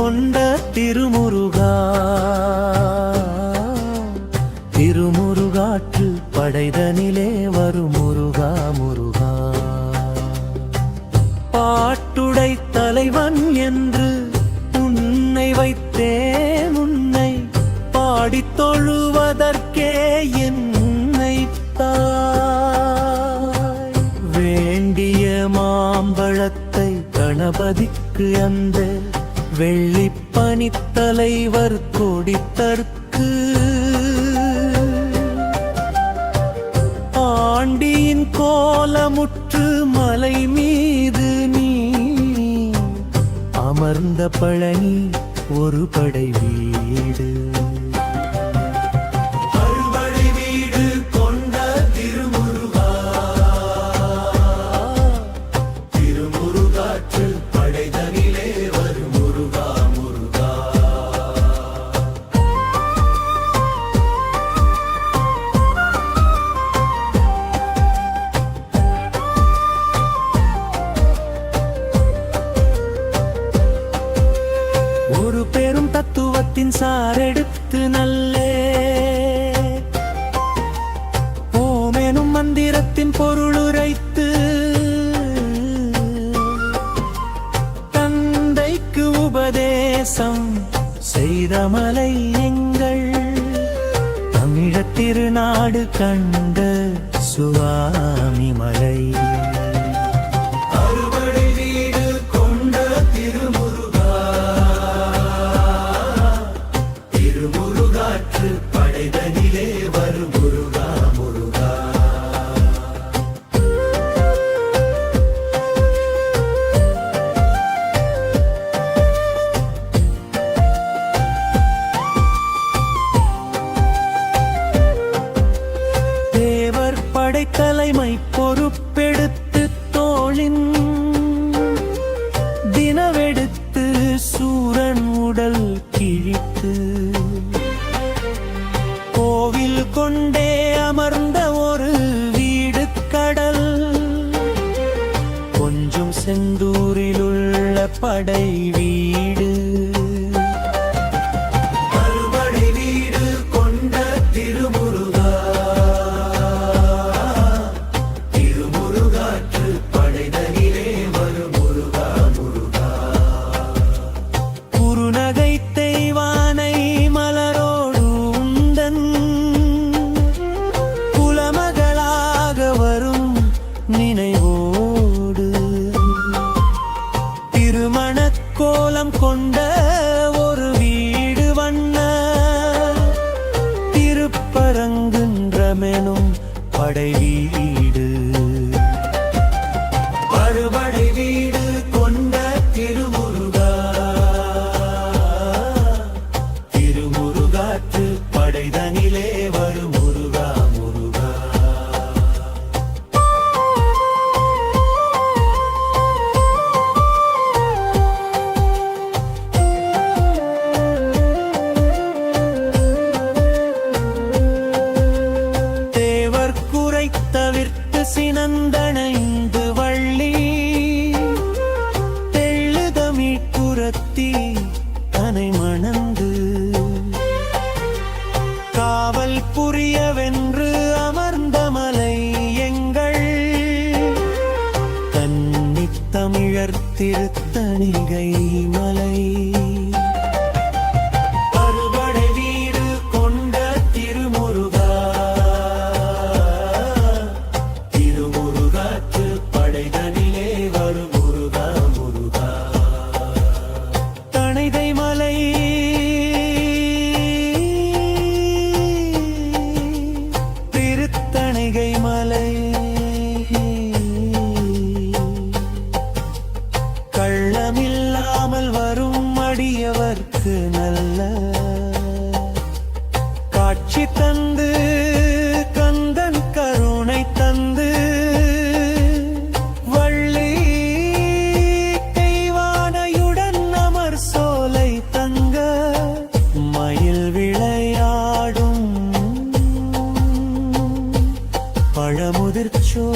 கொண்ட திருமுருகா, திருமுருகாற்று படைதனிலே வரும் முருகா முருகா. பாட்டுடை தலைவன் என்று உன்னை வைத்தேன், உன்னை பாடித் தொழுவதற்கே என்னை தாய். வேண்டிய மாம்பழத்தை கணபதிக்கு அந்த வெள்ளிப்பனித் தலைவர் கொடித்தற்கு, ஆண்டியின் கோலமுற்று மலை மீது நீ அமர்ந்த பழனி ஒரு படை வீடு. ஒரு பெரும் தத்துவத்தின் சாரெடுத்து நல்லே ஓமெனும் மந்திரத்தின் பொருளுரைத்து, தந்தைக்கு உபதேசம் செய்த மலை எங்கள் தமிழத் திருநாடு கண்ட சுவாமி மலை. தலைமை பொறுப்பெடுத்து தோளின் தினவெடுத்து சூரன் உடல் கிழித்து, கோவில் கொண்டே அமர்ந்த ஒரு வீடு கடல் கொஞ்சம் செந்தூரிலுள்ள படை வீடு. நினைவோடு திருமணக் கோலம் கொண்ட ஒரு வீடு வண்ண திருப்பரங்குன்றமெனும் படை வீடு. அறுபடை வீடு கொண்ட திருமுருகா, திருமுருகாற்று படைதனிலே வரும் முருகா முருகா. தவிர்த்து சினந்தனைந்து வள்ளி தெள்ளுதமிழ் புறத்தி தனை மணந்து, காவல் புரியவென்று அமர்ந்த மலை எங்கள் கன்னித் தமிழர் திருத்தணிகை மலை. கள்ளமில்லாமல் வரும் அடியவர்க்கு நல்ல காட்சி தந்து, கந்தன் கருணை தந்து, வள்ளி தெய்வானையுடன் அமர் சோலை தங்க மயில் விளையாடும் பழமுதிர்ச்சோ